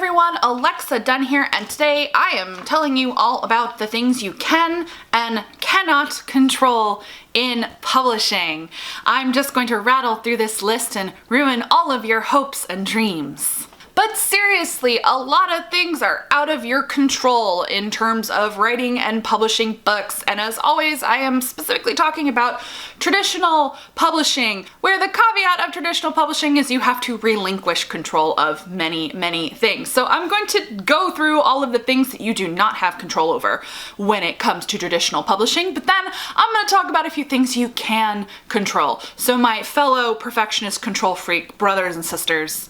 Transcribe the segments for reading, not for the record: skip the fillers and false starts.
everyone, Alexa Donne here, and today I am telling you all about the things you can and cannot control in publishing. I'm just going to rattle through this list and ruin all of your hopes and dreams. But seriously, a lot of things are out of your control in terms of writing and publishing books, and as always, I am specifically talking about traditional publishing, where the caveat of traditional publishing is you have to relinquish control of many things. So I'm going to go through all of the things that you do not have control over when it comes to traditional publishing, but then I'm going to talk about a few things you can control. So my fellow perfectionist control freak brothers and sisters,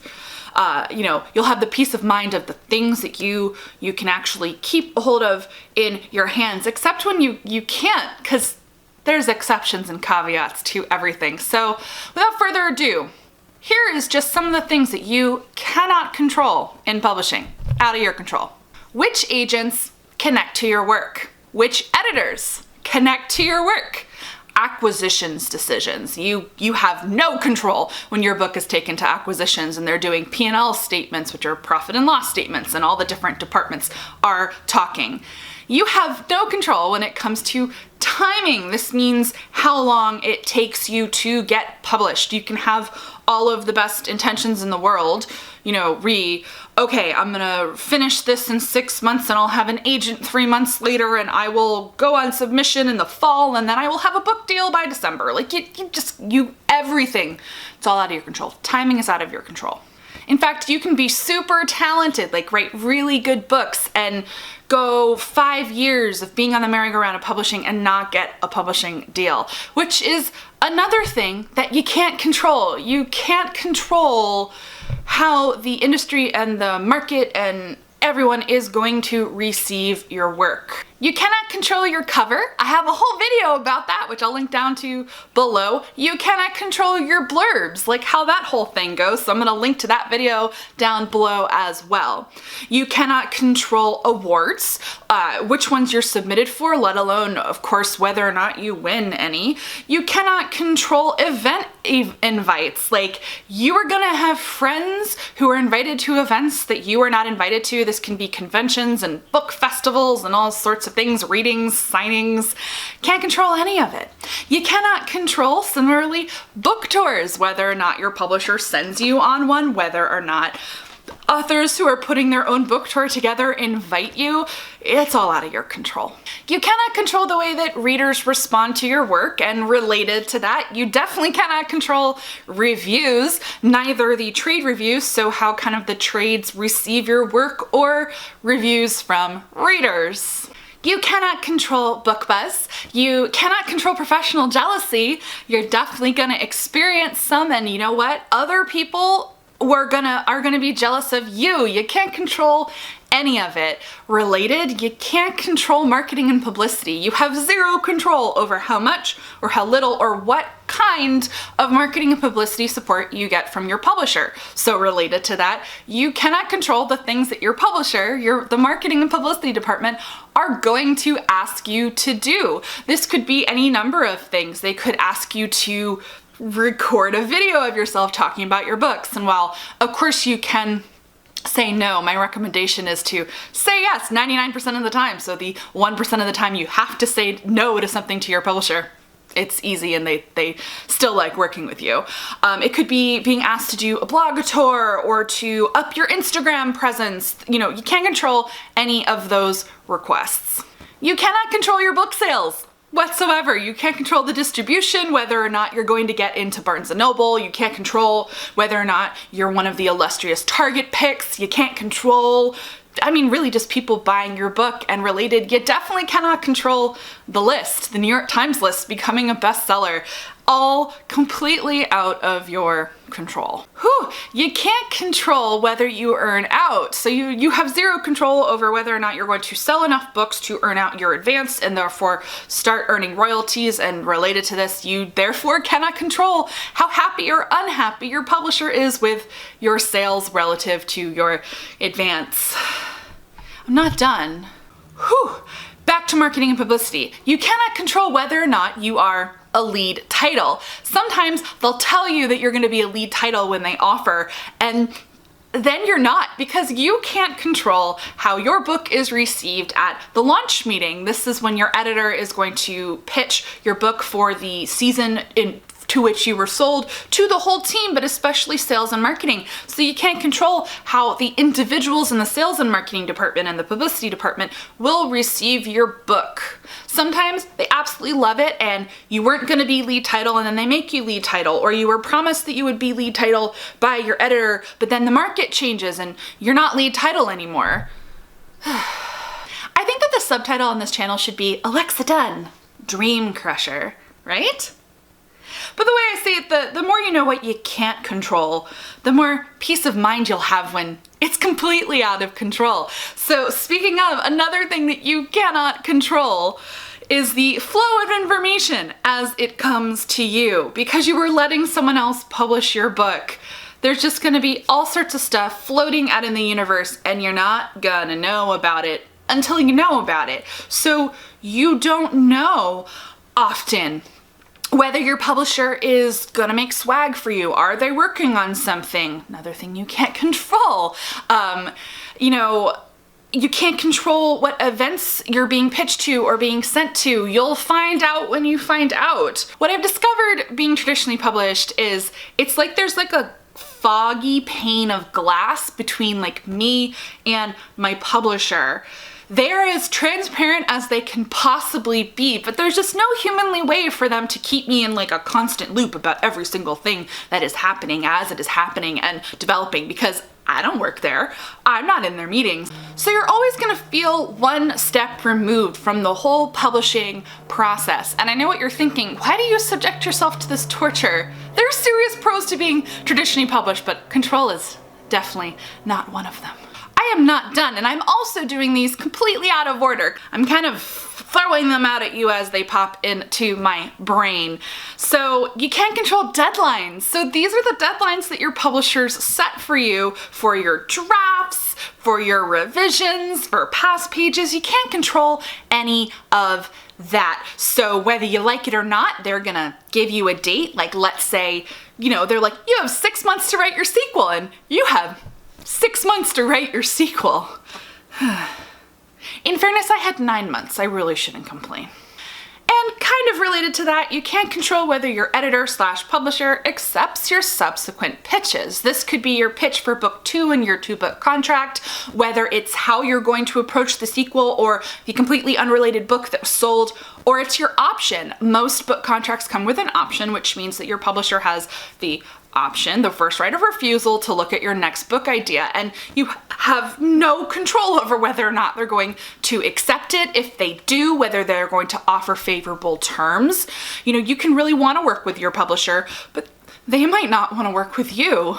you'll have the peace of mind of the things that you can actually keep a hold of in your hands, except when you can't, because there's exceptions and caveats to everything. So without further ado, here is just some of the things that you cannot control in publishing, out of your control. Which agents connect to your work? Which editors connect to your work? Acquisitions decisions. You have no control when your book is taken to acquisitions and they're doing P&L statements, which are profit and loss statements, and all the different departments are talking. You have no control when it comes to timing. This means how long it takes you to get published. You can have all of the best intentions in the world, okay, I'm gonna finish this in 6 months and I'll have an agent 3 months later and I will go on submission in the fall and then I will have a book deal by December. Like everything, it's all out of your control. Timing is out of your control. In fact, you can be super talented, like write really good books and go 5 years of being on the merry-go-round of publishing and not get a publishing deal, which is another thing that you can't control. You can't control how the industry and the market and everyone is going to receive your work. You cannot control your cover. I have a whole video about that, which I'll link down to below. You cannot control your blurbs, like how that whole thing goes, so I'm gonna link to that video down below as well. You cannot control awards, which ones you're submitted for, let alone, of course, whether or not you win any. You cannot control event invites, like you are gonna have friends who are invited to events that you are not invited to. This can be conventions and book festivals and all sorts of things, readings, signings. Can't control any of it. You cannot control, similarly, book tours, whether or not your publisher sends you on one, whether or not authors who are putting their own book tour together invite you. It's all out of your control. You cannot control the way that readers respond to your work, and related to that, you definitely cannot control reviews, neither the trade reviews, so how kind of the trades receive your work, or reviews from readers. You cannot control book buzz. You cannot control professional jealousy. You're definitely gonna experience some, and you know what? Other people are gonna be jealous of you. You can't control any of it. Related, you can't control marketing and publicity. You have zero control over how much or how little or what kind of marketing and publicity support you get from your publisher. So related to that, you cannot control the things that your publisher, the marketing and publicity department, are going to ask you to do. This could be any number of things. They could ask you to record a video of yourself talking about your books, and while of course you can say no, my recommendation is to say yes 99% of the time. So the 1% of the time you have to say no to something to your publisher, it's easy and they still like working with you. It could be being asked to do a blog tour or to up your Instagram presence. You can't control any of those requests. You cannot control your book sales whatsoever. You can't control the distribution, whether or not you're going to get into Barnes & Noble. You can't control whether or not you're one of the illustrious Target picks. You can't control, really just people buying your book, and related, you definitely cannot control the list, the New York Times list becoming a bestseller. All completely out of your control. You can't control whether you earn out. So you have zero control over whether or not you're going to sell enough books to earn out your advance and therefore start earning royalties, and related to this, you therefore cannot control how happy or unhappy your publisher is with your sales relative to your advance. I'm not done. Back to marketing and publicity. You cannot control whether or not you are a lead title. Sometimes they'll tell you that you're going to be a lead title when they offer, and then you're not, because you can't control how your book is received at the launch meeting. This is when your editor is going to pitch your book for the season to which you were sold to the whole team, but especially sales and marketing. So you can't control how the individuals in the sales and marketing department and the publicity department will receive your book. Sometimes they absolutely love it and you weren't going to be lead title and then they make you lead title, or you were promised that you would be lead title by your editor, but then the market changes and you're not lead title anymore. I think that the subtitle on this channel should be Alexa Donne, Dream Crusher, right? But the way I say it, the more you know what you can't control, the more peace of mind you'll have when it's completely out of control. So speaking of, another thing that you cannot control is the flow of information as it comes to you, because you were letting someone else publish your book. There's just gonna be all sorts of stuff floating out in the universe and you're not gonna know about it until you know about it. So you don't know often whether your publisher is gonna make swag for you. Are they working on something? Another thing you can't control. You can't control what events you're being pitched to or being sent to. You'll find out when you find out. What I've discovered being traditionally published is it's like there's like a foggy pane of glass between like me and my publisher. They're as transparent as they can possibly be, but there's just no humanly way for them to keep me in like a constant loop about every single thing that is happening as it is happening and developing, because I don't work there. I'm not in their meetings. So you're always gonna feel one step removed from the whole publishing process. And I know what you're thinking, why do you subject yourself to this torture? There are serious pros to being traditionally published, but control is definitely not one of them. I am not done, and I'm also doing these completely out of order. I'm kind of throwing them out at you as they pop into my brain. So you can't control deadlines. So these are the deadlines that your publishers set for you for your drafts, for your revisions, for past pages. You can't control any of that. So whether you like it or not, they're gonna give you a date. Like, let's say, they're like, you have 6 months to write your sequel, and you have 6 months to write your sequel. In fairness, I had 9 months. I really shouldn't complain. And kind of related to that, you can't control whether your editor/publisher accepts your subsequent pitches. This could be your pitch for book 2 in your 2-book contract, whether it's how you're going to approach the sequel or the completely unrelated book that was sold, or it's your option. Most book contracts come with an option, which means that your publisher has the option, the first right of refusal, to look at your next book idea, and you have no control over whether or not they're going to accept it. If they do, whether they're going to offer favorable terms. You can really want to work with your publisher, but they might not want to work with you.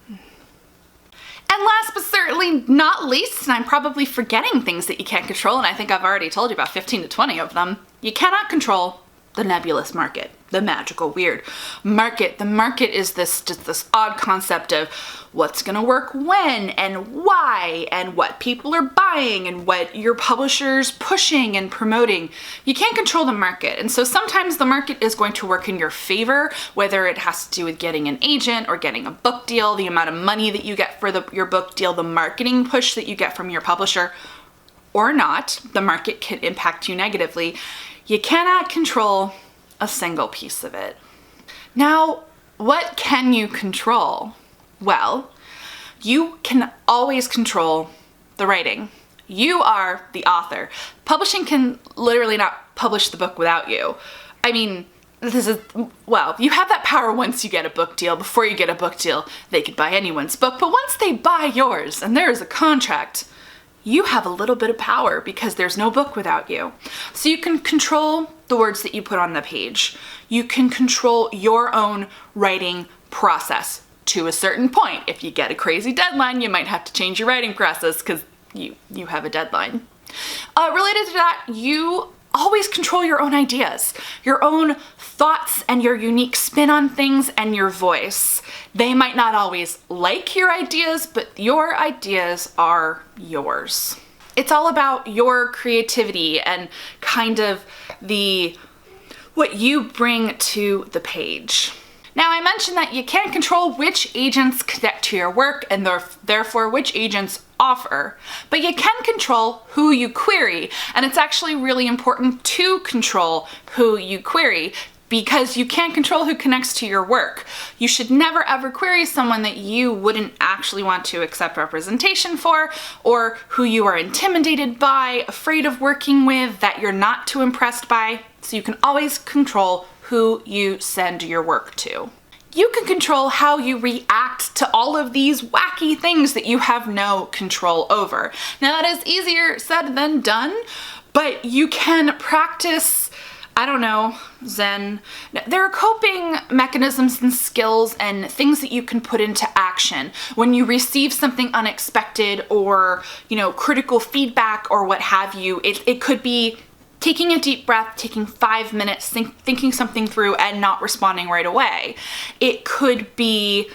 And last but certainly not least, and I'm probably forgetting things that you can't control, and I think I've already told you about 15 to 20 of them, you cannot control the nebulous market, the magical weird market. The market is this odd concept of what's gonna work when and why and what people are buying and what your publisher's pushing and promoting. You can't control the market, and so sometimes the market is going to work in your favor, whether it has to do with getting an agent or getting a book deal, the amount of money that you get for your book deal, the marketing push that you get from your publisher, or not. The market can impact you negatively. You cannot control a single piece of it. Now, what can you control? Well, you can always control the writing. You are the author. Publishing can literally not publish the book without you. I mean, you have that power once you get a book deal. Before you get a book deal, they could buy anyone's book, but once they buy yours and there is a contract, you have a little bit of power because there's no book without you. So you can control the words that you put on the page. You can control your own writing process to a certain point. If you get a crazy deadline, you might have to change your writing process because you have a deadline. Related to that, you always control your own ideas, your own thoughts and your unique spin on things and your voice. They might not always like your ideas, but your ideas are yours. It's all about your creativity and kind of what you bring to the page. Now, I mentioned that you can't control which agents connect to your work and therefore which agents offer, but you can control who you query, and it's actually really important to control who you query because you can't control who connects to your work. You should never ever query someone that you wouldn't actually want to accept representation for, or who you are intimidated by, afraid of working with, that you're not too impressed by. So you can always control who you send your work to. You can control how you react to all of these wacky things that you have no control over. Now, that is easier said than done, but you can practice, I don't know, Zen. There are coping mechanisms and skills and things that you can put into action when you receive something unexpected or, critical feedback or what have you. It could be taking a deep breath, taking 5 minutes, thinking something through and not responding right away. It could be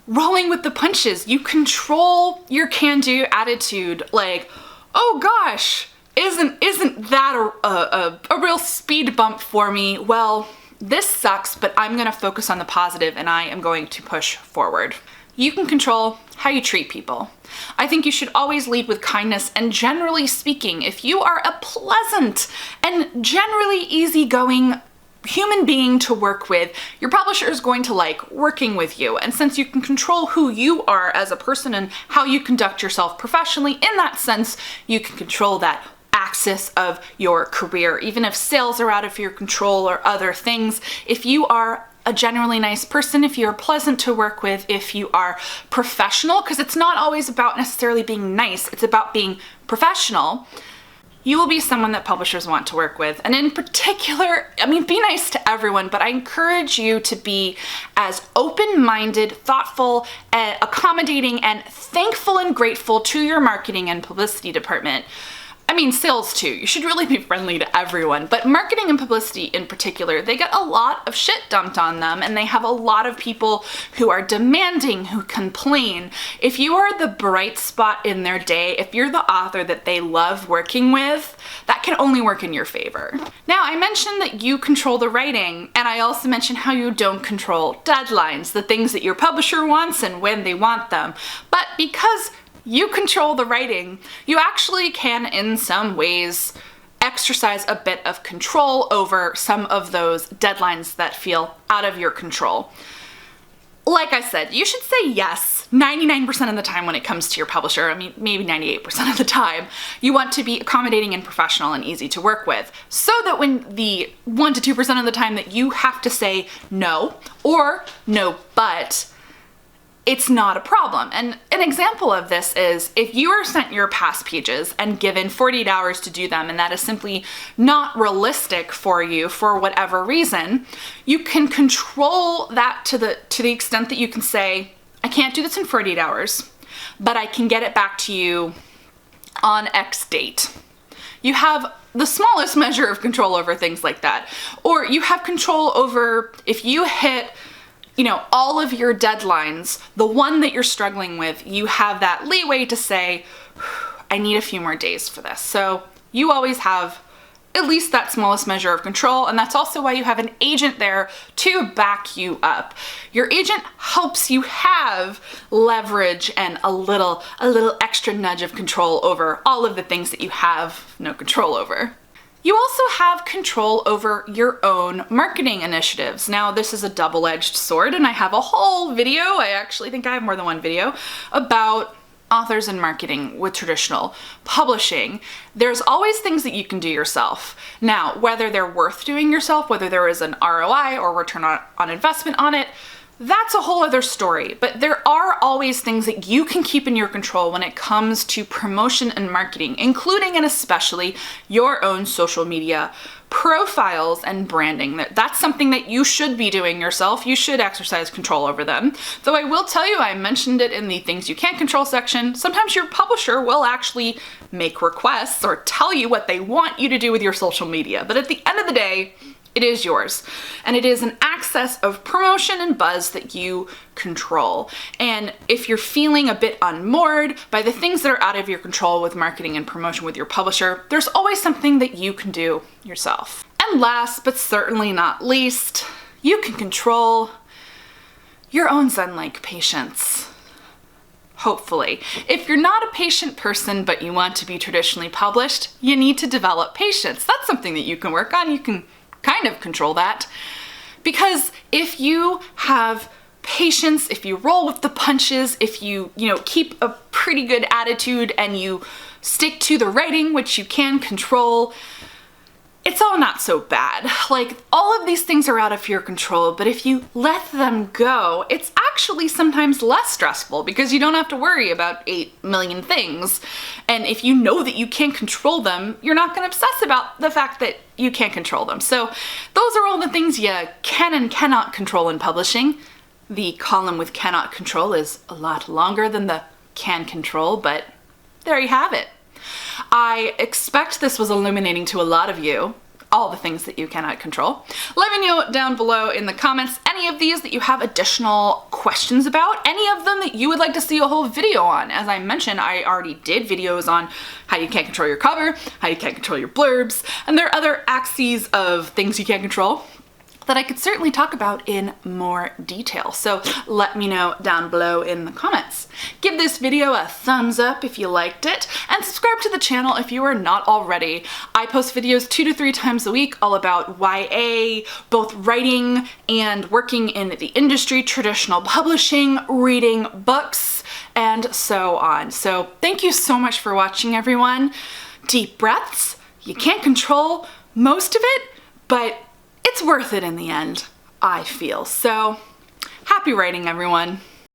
rolling with the punches. You control your can-do attitude, like, oh gosh, isn't that a real speed bump for me? Well, this sucks, but I'm gonna focus on the positive and I am going to push forward. You can control how you treat people. I think you should always lead with kindness, and generally speaking, if you are a pleasant and generally easygoing human being to work with, your publisher is going to like working with you. And since you can control who you are as a person and how you conduct yourself professionally, in that sense, you can control that axis of your career. Even if sales are out of your control or other things, if you are a generally nice person, if you're pleasant to work with, if you are professional, because it's not always about necessarily being nice, it's about being professional, you will be someone that publishers want to work with. And in particular, be nice to everyone, but I encourage you to be as open-minded, thoughtful, accommodating, and thankful and grateful to your marketing and publicity department. Sales too. You should really be friendly to everyone, but marketing and publicity in particular, they get a lot of shit dumped on them, and they have a lot of people who are demanding, who complain. If you are the bright spot in their day, if you're the author that they love working with, that can only work in your favor. Now, I mentioned that you control the writing, and I also mentioned how you don't control deadlines, the things that your publisher wants and when they want them. But because you control the writing, you actually can, in some ways, exercise a bit of control over some of those deadlines that feel out of your control. Like I said, you should say yes 99% of the time when it comes to your publisher. Maybe 98% of the time. You want to be accommodating and professional and easy to work with, so that when the 1 to 2% of the time that you have to say no, or no but, it's not a problem. And an example of this is if you are sent your past pages and given 48 hours to do them, and that is simply not realistic for you for whatever reason, you can control that to the extent that you can say, I can't do this in 48 hours, but I can get it back to you on X date. You have the smallest measure of control over things like that. Or you have control over, if you hit all of your deadlines, the one that you're struggling with, you have that leeway to say, I need a few more days for this. So you always have at least that smallest measure of control, and that's also why you have an agent there to back you up. Your agent helps you have leverage and a little extra nudge of control over all of the things that you have no control over. You also have control over your own marketing initiatives. Now, this is a double-edged sword, and I have a whole video, I actually think I have more than one video, about authors and marketing with traditional publishing. There's always things that you can do yourself. Now, whether they're worth doing yourself, whether there is an ROI or return on investment on it, that's a whole other story. But there are always things that you can keep in your control when it comes to promotion and marketing, including and especially your own social media profiles and branding. That's something that you should be doing yourself. You should exercise control over them. Though I will tell you, I mentioned it in the things you can't control section, sometimes your publisher will actually make requests or tell you what they want you to do with your social media. But at the end of the day, it is yours, and it is an access of promotion and buzz that you control. And if you're feeling a bit unmoored by the things that are out of your control with marketing and promotion with your publisher, there's always something that you can do yourself. And last but certainly not least, you can control your own Zen-like patience. Hopefully. If you're not a patient person but you want to be traditionally published, you need to develop patience. That's something that you can work on. You can kind of control that. Because if you have patience, if you roll with the punches, if you keep a pretty good attitude and you stick to the writing, which you can control, it's all not so bad. Like, all of these things are out of your control, but if you let them go, it's actually sometimes less stressful because you don't have to worry about 8 million things. And if you know that you can't control them, you're not gonna obsess about the fact that you can't control them. So those are all the things you can and cannot control in publishing. The column with cannot control is a lot longer than the can control, but there you have it. I expect this was illuminating to a lot of you, all the things that you cannot control. Let me know down below in the comments any of these that you have additional questions about, any of them that you would like to see a whole video on. As I mentioned, I already did videos on how you can't control your cover, how you can't control your blurbs, and there are other axes of things you can't control that I could certainly talk about in more detail. So let me know down below in the comments. Give this video a thumbs up if you liked it, and subscribe to the channel if you are not already. I post videos 2 to 3 times a week all about YA, both writing and working in the industry, traditional publishing, reading books, and so on. So thank you so much for watching, everyone. Deep breaths. You can't control most of it, but it's worth it in the end, I feel. So, happy writing, everyone.